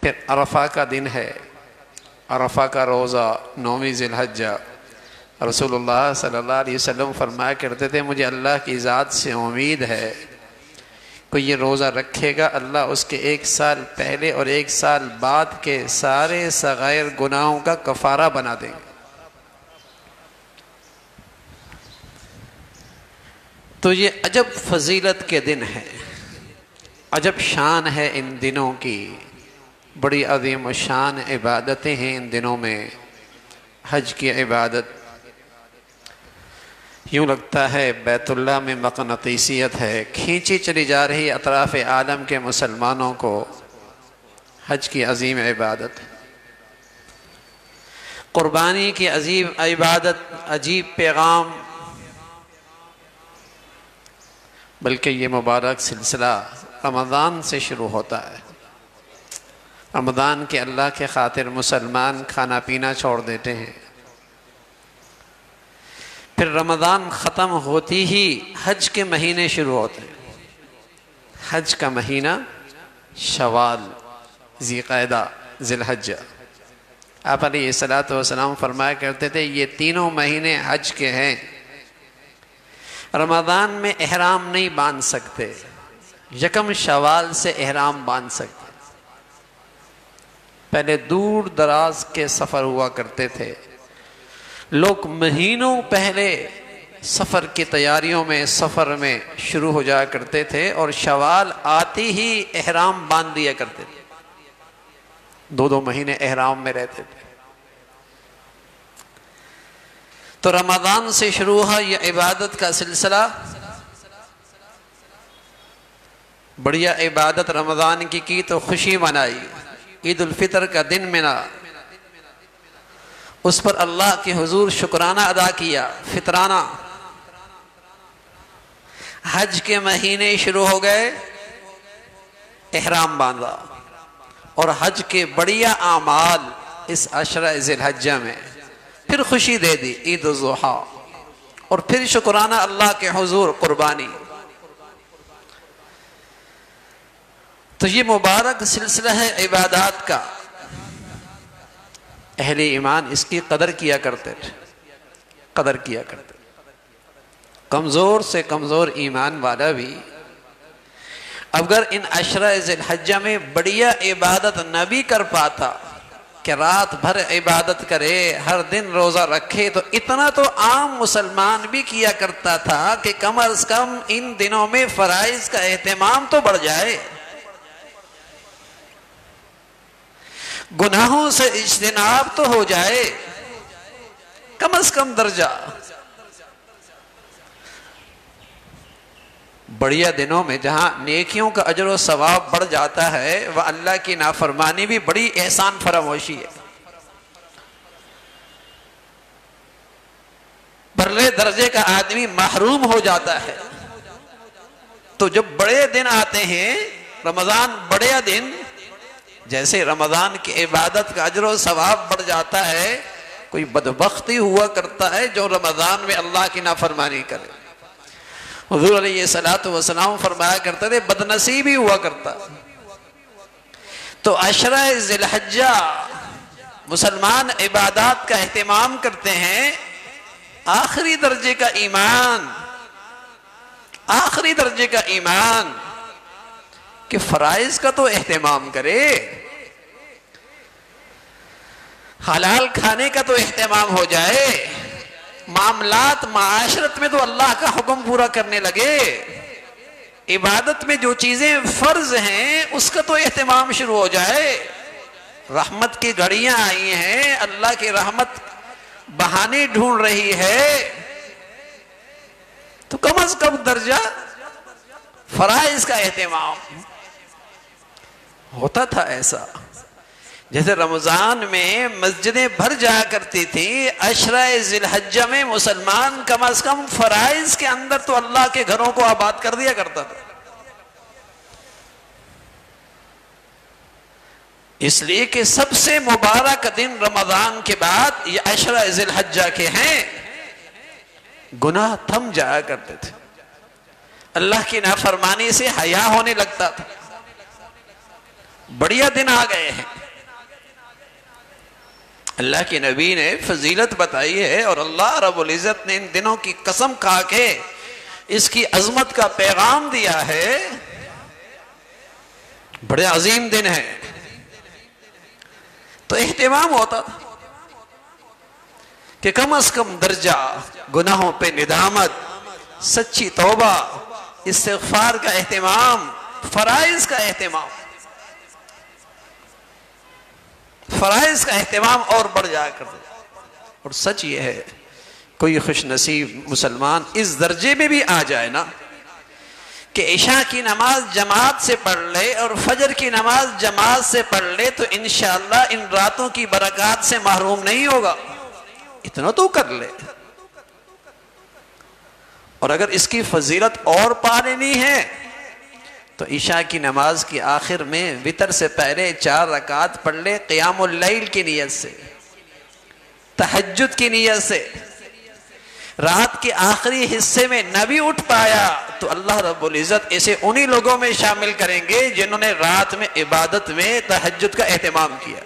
پھر عرفہ کا دن ہے، عرفہ کا روزہ 9ویں ذی الحجہ۔ رسول اللہ صلی اللہ علیہ وسلم فرمایا کرتے تھے مجھے اللہ کی ذات سے امید ہے کوئی یہ روزہ رکھے گا اللہ اس کے 1 سال پہلے اور 1 سال بعد کے سارے صغائر گناہوں کا کفارہ بنا دیں گے۔ تو یہ عجب فضیلت کے دن ہے، عجب شان ہے ان دنوں کی، بڑی عظیم و شان عبادتیں ہیں ان دنوں میں۔ حج کی عبادت یوں لگتا ہے بیت اللہ میں مقناطیسیت ہے، کھینچی چلی جا رہی اطراف عالم کے مسلمانوں کو حج کی عظیم عبادت، قربانی کی عظیم عبادت، عجیب پیغام۔ بلکہ یہ مبارک سلسلہ رمضان سے شروع ہوتا ہے۔ رمضان کے اللہ کے خاطر مسلمان کھانا پینا چھوڑ دیتے ہیں، پھر رمضان ختم ہوتی ہی حج کے مہینے شروع ہوتے ہیں۔ حج کا مہینہ شوال، ذی قعدہ، ذی الحجہ۔ آپ علیہ الصلوۃ والسلام فرمایا کرتے تھے یہ تینوں مہینے حج کے ہیں، رمضان میں احرام نہیں باندھ سکتے، یکم شوال سے احرام باندھ سکتے۔ پہلے دور دراز کے سفر ہوا کرتے تھے، لوگ مہینوں پہلے سفر کی تیاریوں میں، سفر میں شروع ہو جایا کرتے تھے اور شوال آتی ہی احرام باندھ دیا کرتے تھے، 2 مہینے احرام میں رہتے تھے۔ تو رمضان سے شروع ہوا یہ عبادت کا سلسلہ، بڑھیا عبادت رمضان کی تو خوشی منائی، عید الفطر کا دن منا، اس پر اللہ کے حضور شکرانہ ادا کیا، فطرانہ۔ حج کے مہینے شروع ہو گئے، احرام باندھا، اور حج کے بڑھیا اعمال اس عشرہ ذی الحجہ میں، پھر خوشی دے دی عید الاضحیٰ، اور پھر شکرانہ اللہ کے حضور قربانی۔ تو یہ مبارک سلسلہ ہے عبادات کا، اہل ایمان اس کی قدر کیا کرتے تھے، قدر کیا کرتے۔ کمزور سے کمزور ایمان والا بھی اگر ان عشرہ ذی الحجہ میں بڑھیا عبادت نہ بھی کر پاتا کہ رات بھر عبادت کرے، ہر دن روزہ رکھے، تو اتنا تو عام مسلمان بھی کیا کرتا تھا کہ کم از کم ان دنوں میں فرائض کا اہتمام تو بڑھ جائے، گناہوں سے اجتناب تو ہو جائے، کم از کم درجہ۔ بڑھیا دنوں میں جہاں نیکیوں کا اجر و ثواب بڑھ جاتا ہے، وہ اللہ کی نافرمانی بھی بڑی احسان فراموشی ہے، پرلے درجے کا آدمی محروم ہو جاتا ہے۔ تو جب بڑے دن آتے ہیں، رمضان بڑے دن، جیسے رمضان کی عبادت کا اجر و ثواب بڑھ جاتا ہے، کوئی بدبختی ہوا کرتا ہے جو رمضان میں اللہ کی نافرمانی کرے۔ حضور علیہ الصلوۃ والسلام فرمایا کرتے تھے بدنصیبی ہوا کرتا۔ تو عشرہ ذی الحجہ مسلمان عبادات کا اہتمام کرتے ہیں، آخری درجے کا ایمان، آخری درجے کا ایمان کہ فرائض کا تو اہتمام کرے، حلال کھانے کا تو اہتمام ہو جائے، معاملات معاشرت میں تو اللہ کا حکم پورا کرنے لگے، عبادت میں جو چیزیں فرض ہیں اس کا تو اہتمام شروع ہو جائے۔ رحمت کی گھڑیاں آئی ہیں، اللہ کی رحمت بہانے ڈھونڈ رہی ہے، تو کم از کم درجہ فرائض کا اہتمام ہوتا تھا۔ ایسا جیسے رمضان میں مسجدیں بھر جایا کرتی تھی، عشرہ ذی الحجہ میں مسلمان کم از کم فرائض کے اندر تو اللہ کے گھروں کو آباد کر دیا کرتا تھا۔ اس لیے کہ سب سے مبارک دن رمضان کے بعد یہ عشرہ ذی الحجہ کے ہیں، گناہ تھم جایا کرتے تھے، اللہ کی نافرمانی سے حیا ہونے لگتا تھا، بڑھیا دن آ گئے ہیں. اللہ کے نبی نے فضیلت بتائی ہے اور اللہ رب العزت نے ان دنوں کی قسم کھا کے اس کی عظمت کا پیغام دیا ہے. بڑے عظیم دن ہے. تو اہتمام ہوتا تھا کہ کم از کم درجہ گناہوں پہ ندامت، سچی توبہ، استغفار کا اہتمام، فرائض کا اہتمام، فرائض کا اہتمام اور بڑھ جایا کرتے. اور سچ یہ ہے کوئی خوش نصیب مسلمان اس درجے میں بھی آ جائے نا کہ عشاء کی نماز جماعت سے پڑھ لے اور فجر کی نماز جماعت سے پڑھ لے تو انشاءاللہ ان راتوں کی برکات سے محروم نہیں ہوگا. اتنا تو کر لے. اور اگر اس کی فضیلت اور پا لینی ہے تو عشاء کی نماز کی آخر میں وتر سے پہلے 4 رکعت پڑھ لے قیام اللیل کی نیت سے، تہجد کی نیت سے. رات کے آخری حصے میں نہ بھی اٹھ پایا تو اللہ رب العزت اسے انہی لوگوں میں شامل کریں گے جنہوں نے رات میں عبادت میں تہجد کا اہتمام کیا.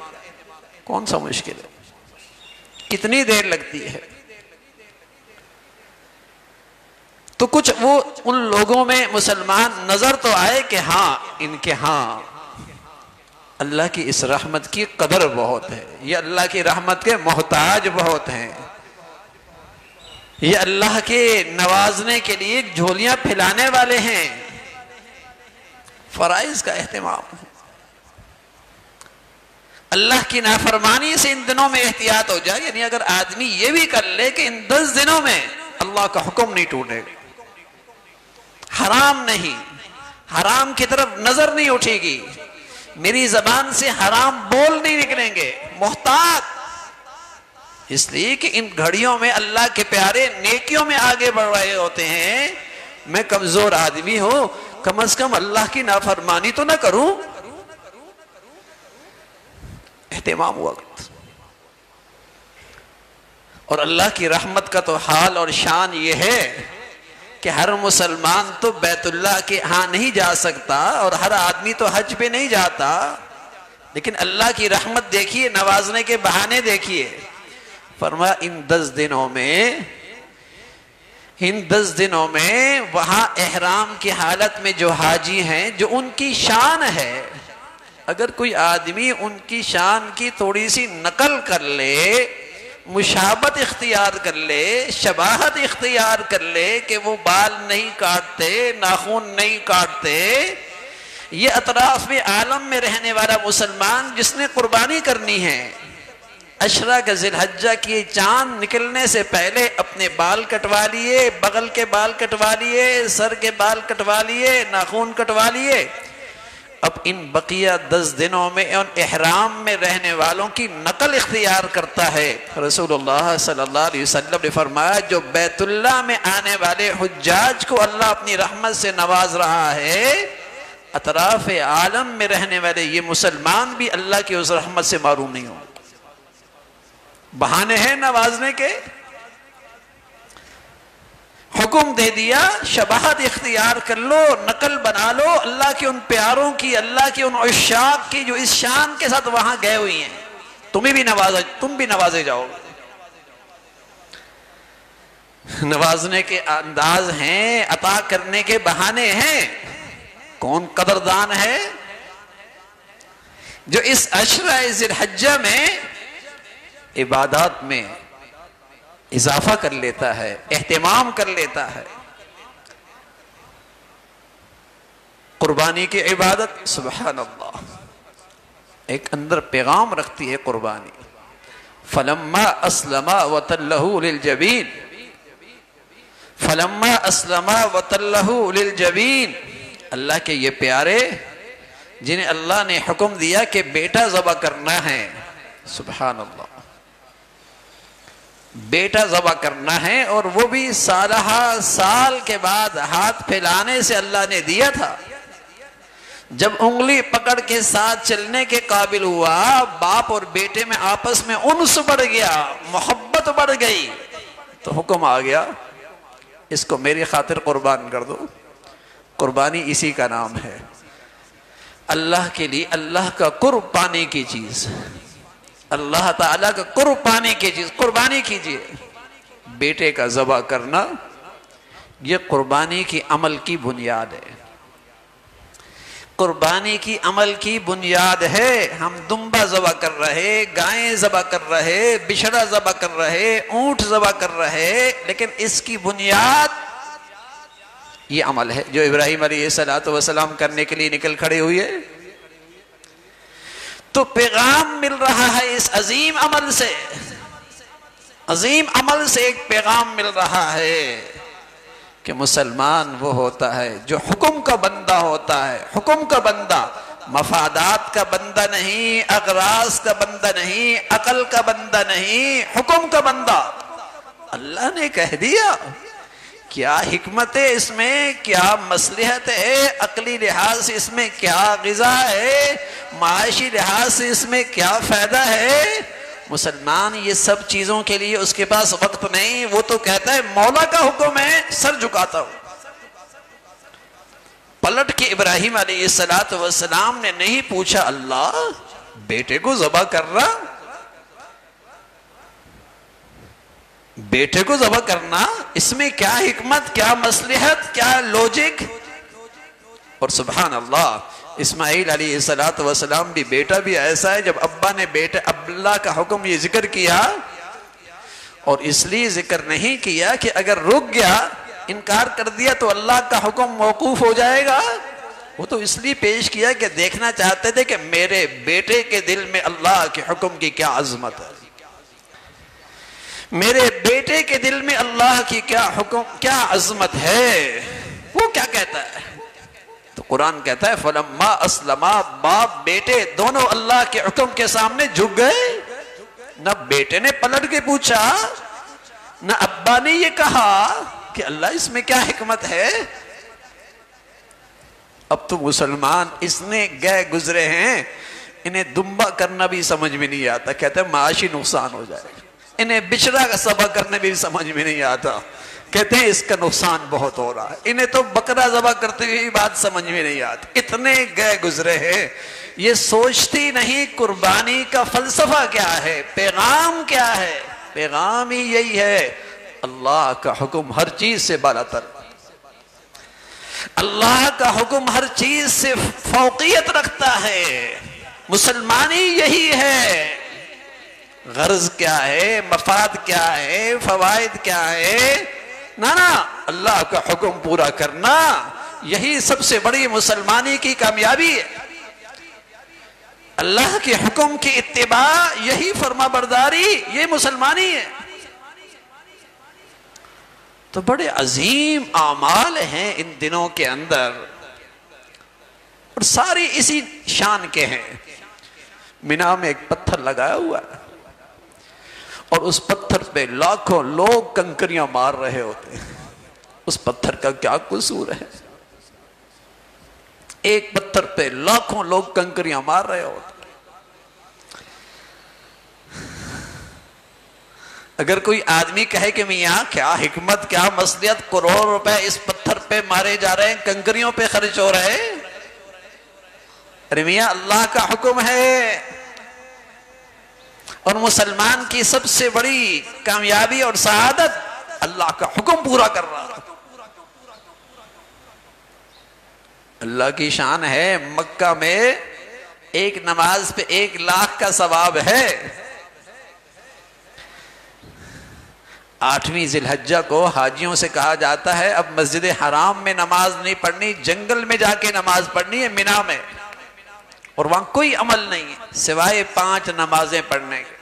کون سا مشکل ہے؟ کتنی دیر لگتی ہے؟ تو کچھ وہ ان لوگوں میں مسلمان نظر تو آئے کہ ہاں ان کے ہاں اللہ کی اس رحمت کی قدر بہت ہے، یہ اللہ کی رحمت کے محتاج بہت ہیں، یہ اللہ کے نوازنے کے لیے جھولیاں پھیلانے والے ہیں. فرائض کا اہتمام. اللہ کی نافرمانی سے ان دنوں میں احتیاط ہو جائے. یعنی اگر آدمی یہ بھی کر لے کہ ان 10 دنوں میں اللہ کا حکم نہیں ٹوٹے گا، حرام نہیں، حرام کی طرف نظر نہیں اٹھے گی، میری زبان سے حرام بول نہیں نکلیں گے. محتاط اس لیے کہ ان گھڑیوں میں اللہ کے پیارے نیکیوں میں آگے بڑھ رہے ہوتے ہیں. میں کمزور آدمی ہوں، کم از کم اللہ کی نافرمانی تو نہ کروں. اہتمام وقت. اور اللہ کی رحمت کا تو حال اور شان یہ ہے کہ ہر مسلمان تو بیت اللہ کے ہاں نہیں جا سکتا اور ہر آدمی تو حج پہ نہیں جاتا، لیکن اللہ کی رحمت دیکھیے، نوازنے کے بہانے دیکھیے. فرمایا ان 10 دنوں میں وہاں احرام کی حالت میں جو حاجی ہیں، جو ان کی شان ہے، اگر کوئی آدمی ان کی شان کی تھوڑی سی نقل کر لے، مشابہت اختیار کر لے، شباہت اختیار کر لے کہ وہ بال نہیں کاٹتے، ناخن نہیں کاٹتے، یہ اطراف میں عالم میں رہنے والا مسلمان جس نے قربانی کرنی ہے، عشرہ کا ذی الحجہ کی چاند نکلنے سے پہلے اپنے بال کٹوا لیے، بغل کے بال کٹوا لیے، سر کے بال کٹوا لیے، ناخن کٹوا لیے. اب ان بقیہ 10 دنوں میں ان احرام میں رہنے والوں کی نقل اختیار کرتا ہے. رسول اللہ صلی اللہ علیہ وسلم نے فرمایا جو بیت اللہ میں آنے والے حجاج کو اللہ اپنی رحمت سے نواز رہا ہے، اطراف عالم میں رہنے والے یہ مسلمان بھی اللہ کی اس رحمت سے محروم نہیں ہوں. بہانے ہیں نوازنے کے، حکم دے دیا، شباہت اختیار کر لو، نقل بنا لو اللہ کے ان پیاروں کی، اللہ کے ان عشاق کی جو اس شان کے ساتھ وہاں گئے ہوئی ہیں. تم بھی نوازے جاؤ. نوازنے کے انداز ہیں، عطا کرنے کے بہانے ہیں. کون قدردان ہے جو اس عشرہ ذی الحجہ میں عبادات میں اضافہ کر لیتا ہے، اہتمام کر لیتا ہے. قربانی کی عبادت سبحان اللہ ایک اندر پیغام رکھتی ہے قربانی. فلما اسلم وتلہ للجبین، فلما اسلم وتلہ للجبین، اللہ کے یہ پیارے جنہیں اللہ نے حکم دیا کہ بیٹا ذبح کرنا ہے، سبحان اللہ، بیٹا ذبح کرنا ہے، اور وہ بھی سال کے بعد ہاتھ پھیلانے سے اللہ نے دیا تھا. جب انگلی پکڑ کے ساتھ چلنے کے قابل ہوا، باپ اور بیٹے میں آپس میں انس بڑھ گیا، محبت بڑھ گئی، تو حکم آ گیا اس کو میری خاطر قربان کر دو. قربانی اسی کا نام ہے. اللہ کے لیے اللہ کا قرب پانے کی چیز، اللہ تعالیٰ کا قرب پانے کی چیز قربانی کیجئے۔ بیٹے کا ذبح کرنا یہ قربانی کی عمل کی بنیاد ہے، قربانی کی عمل کی بنیاد ہے۔ ہم دمبا ذبح کر رہے، گائیں ذبح کر رہے، بچھڑا ذبح کر رہے، اونٹ ذبح کر رہے، لیکن اس کی بنیاد یہ عمل ہے جو ابراہیم علیہ السلام کرنے کے لیے نکل کھڑے ہوئے۔ تو پیغام مل رہا ہے اس عظیم عمل سے، عظیم عمل سے ایک پیغام مل رہا ہے کہ مسلمان وہ ہوتا ہے جو حکم کا بندہ ہوتا ہے، حکم کا بندہ، مفادات کا بندہ نہیں، اغراض کا بندہ نہیں، عقل کا بندہ نہیں، حکم کا بندہ۔ اللہ نے کہہ دیا، کیا حکمت ہے اس میں، کیا مصلحت ہے، عقلی لحاظ سے اس میں کیا غذا ہے، معاشی لحاظ سے اس میں کیا فائدہ ہے۔ مسلمان یہ سب چیزوں کے لیے اس کے پاس وقت نہیں، وہ تو کہتا ہے مولا کا حکم ہے، سر جھکاتا ہوں۔ پلٹ کے ابراہیم علیہ السلام نے نہیں پوچھا اللہ بیٹے کو ذبح کر رہا، بیٹے کو ذبح کرنا اس میں کیا حکمت، کیا مصلحت، کیا لوجک۔ اور سبحان اللہ، اسماعیل علیہ السلام بھی بیٹا بھی ایسا ہے، جب ابا نے بیٹا اللہ کا حکم یہ ذکر کیا، اور اس لیے ذکر نہیں کیا کہ اگر رک گیا، انکار کر دیا تو اللہ کا حکم موقوف ہو جائے گا، وہ تو اس لیے پیش کیا کہ دیکھنا چاہتے تھے کہ میرے بیٹے کے دل میں اللہ کے حکم کی کیا عظمت ہے، میرے بیٹے کے دل میں اللہ کی کیا حکم، کیا عظمت ہے، وہ کیا کہتا ہے۔ تو قرآن کہتا ہے فَلَمَّا أَسْلَمَا، باپ بیٹے دونوں اللہ کے حکم کے سامنے جھک گئے۔ نہ بیٹے نے پلٹ کے پوچھا، نہ ابا نے یہ کہا کہ اللہ اس میں کیا حکمت ہے۔ اب تو مسلمان اس نے گئے گزرے ہیں، انہیں دمبا کرنا بھی سمجھ میں نہیں آتا، کہتے ہیں معاشی نقصان ہو جائے گا، انہیں بچڑا کا ذبح کرنے بھی سمجھ میں نہیں آتا، کہتے ہیں اس کا نقصان بہت ہو رہا ہے، انہیں تو بکرا ذبح کرتے ہوئے بات سمجھ میں نہیں آتی، اتنے گئے گزرے ہیں، یہ سوچتی نہیں قربانی کا فلسفہ کیا ہے، پیغام کیا ہے۔ پیغام ہی یہی ہے، اللہ کا حکم ہر چیز سے بالا تر، اللہ کا حکم ہر چیز سے فوقیت رکھتا ہے، مسلمانی یہی ہے۔ غرض کیا ہے، مفاد کیا ہے، فوائد کیا ہے، نا اللہ کا حکم پورا کرنا، یہی سب سے بڑی مسلمانی کی کامیابی ہے۔ اللہ کے حکم کی اتباع، یہی فرما برداری، یہ مسلمانی ہے۔ تو بڑے عظیم اعمال ہیں ان دنوں کے اندر، اور ساری اسی شان کے ہیں۔ مینا میں ایک پتھر لگایا ہوا ہے، اور اس پتھر پہ لاکھوں لوگ کنکریاں مار رہے ہوتے ہیں، اس پتھر کا کیا قصور ہے؟ ایک پتھر پہ لاکھوں لوگ کنکریاں مار رہے ہوتے ہیں۔ اگر کوئی آدمی کہے کہ میاں کیا حکمت، کیا مصلحت، کروڑ روپے اس پتھر پہ مارے جا رہے ہیں، کنکریوں پہ خرچ ہو رہے ہیں، ارے میاں اللہ کا حکم ہے، اور مسلمان کی سب سے بڑی کامیابی اور سعادت اللہ کا حکم پورا کر رہا۔ اللہ کی شان ہے، مکہ میں ایک نماز پہ 1,00,000 کا ثواب ہے۔ 8ویں ذی الحجہ کو حاجیوں سے کہا جاتا ہے اب مسجد حرام میں نماز نہیں پڑھنی، جنگل میں جا کے نماز پڑھنی ہے، مینا میں، اور وہاں کوئی عمل نہیں ہے سوائے 5 نمازیں پڑھنے کے،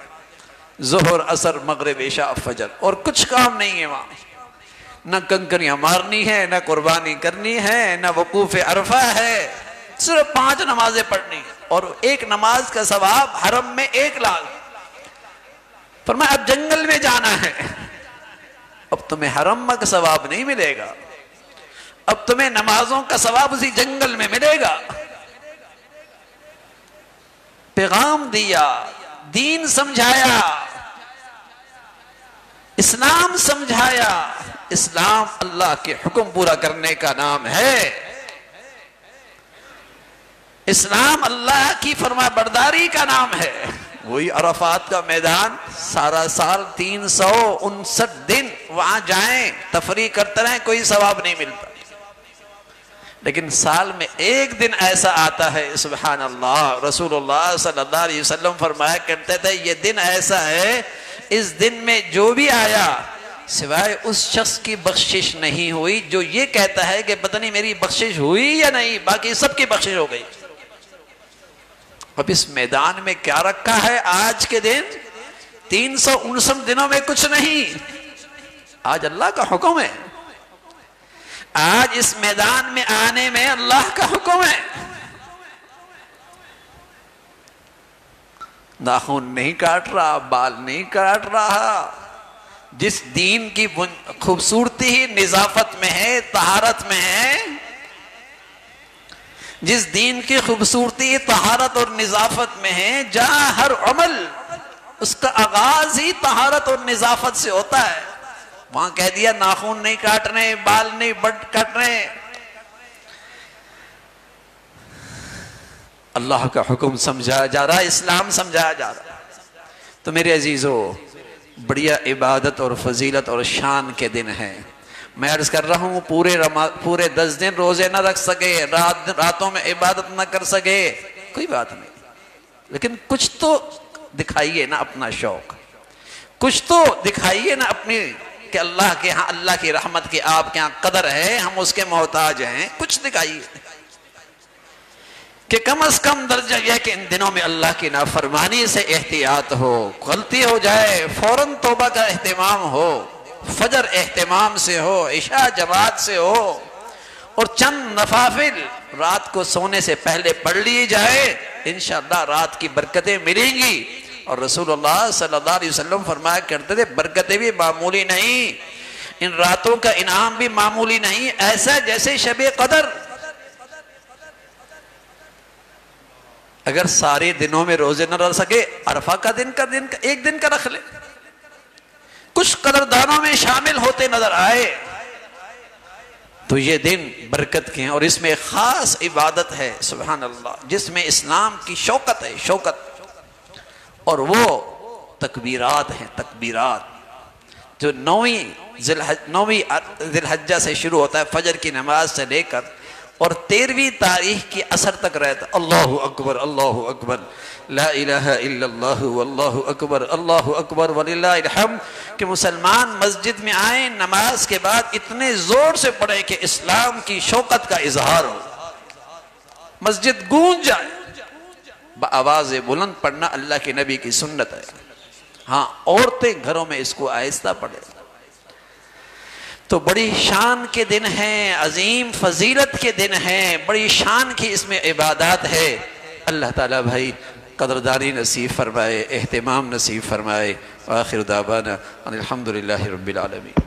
ظہر، عصر، مغرب، عشاء، فجر، اور کچھ کام نہیں ہے وہاں، نہ کنکریاں مارنی ہے، نہ قربانی کرنی ہے، نہ وقوف عرفہ ہے، صرف 5 نمازیں پڑھنی ہیں، اور ایک نماز کا ثواب حرم میں 1,00,000۔ فرمایا اب جنگل میں جانا ہے، اب تمہیں حرم کا ثواب نہیں ملے گا، اب تمہیں نمازوں کا ثواب اسی جنگل میں ملے گا۔ پیغام دیا، دین سمجھایا، اسلام سمجھایا۔ اسلام اللہ کے حکم پورا کرنے کا نام ہے۔ اسلام اللہ کی فرما برداری کا نام ہے. وہی عرفات کا میدان، سارا سال 359 دن وہاں جائیں تفریح کرتے رہیں، کوئی ثواب نہیں ملتا. لیکن سال میں ایک دن ایسا آتا ہے، سبحان اللہ، رسول اللہ صلی اللہ علیہ وسلم فرمایا کرتے تھے یہ دن ایسا ہے، اس دن میں جو بھی آیا سوائے اس شخص کی بخشش نہیں ہوئی جو یہ کہتا ہے کہ پتہ نہیں میری بخشش ہوئی یا نہیں، باقی سب کی بخشش ہو گئی. اب اس میدان میں کیا رکھا ہے آج کے دن؟ 359 دنوں میں کچھ نہیں، آج اللہ کا حکم ہے. آج اس میدان میں آنے میں اللہ کا حکم ہے. ناخن نہیں کاٹ رہا، بال نہیں کاٹ رہا. جس دین کی خوبصورتی ہی نظافت میں ہے، طہارت میں ہے، جس دین کی خوبصورتی طہارت اور نظافت میں ہے، جہاں ہر عمل اس کا آغاز ہی طہارت اور نظافت سے ہوتا ہے، وہاں کہہ دیا ناخن نہیں کاٹنے، بال نہیں کاٹنے. اللہ کا حکم سمجھایا جا رہا ہے، اسلام سمجھایا جا رہا ہے. تو میرے عزیزو، بڑھیا عبادت اور فضیلت اور شان کے دن ہیں. میں عرض کر رہا ہوں پورے 10 دن روزے نہ رکھ سکے، راتوں میں عبادت نہ کر سکے، کوئی بات نہیں، لیکن کچھ تو دکھائیے نا اپنا شوق، کچھ تو دکھائیے نا اپنی کہ اللہ کے ہاں، اللہ کی رحمت کی آپ کے ہاں قدر ہے، ہم اس کے محتاج ہیں. کچھ دکھائیے کہ کم از کم درجہ یہ کہ ان دنوں میں اللہ کی نافرمانی سے احتیاط ہو، غلطی ہو جائے فوراً توبہ کا اہتمام ہو، فجر اہتمام سے ہو، عشاء جماعت سے ہو، اور چند نوافل رات کو سونے سے پہلے پڑھ لی جائے، انشاءاللہ رات کی برکتیں ملیں گی. اور رسول اللہ صلی اللہ علیہ وسلم فرمایا کرتے تھے برکتیں بھی معمولی نہیں، ان راتوں کا انعام بھی معمولی نہیں، ایسا جیسے شب قدر. اگر سارے دنوں میں روزے نہ رکھ سکے، عرفہ کا ایک دن کا رکھ لے. کچھ قدردانوں میں شامل ہوتے نظر آئے تو یہ دن برکت کے ہیں، اور اس میں خاص عبادت ہے، سبحان اللہ، جس میں اسلام کی شوکت ہے، شوکت. اور وہ تکبیرات ہیں، تکبیرات جو 9ویں ذی الحجہ سے شروع ہوتا ہے، فجر کی نماز سے لے کر اور 13ویں تاریخ کی عصر تک رہتا. اللہ اکبر، اللہ اکبر، لا الہ الا اللہ، واللہ اکبر، اللہ اکبر وللہ الحمد. کہ مسلمان مسجد میں آئیں، نماز کے بعد اتنے زور سے پڑھیں کہ اسلام کی شوکت کا اظہار ہو، مسجد گونج جائے. بآواز بلند پڑھنا اللہ کے نبی کی سنت ہے. ہاں، عورتیں گھروں میں اس کو آہستہ پڑھیں. تو بڑی شان کے دن ہیں، عظیم فضیلت کے دن ہیں، بڑی شان کی اس میں عبادات ہے. اللہ تعالیٰ بھائی قدردانی نصیب فرمائے، اہتمام نصیب فرمائے. وآخر دعوانا ان الحمدللہ رب العالمین.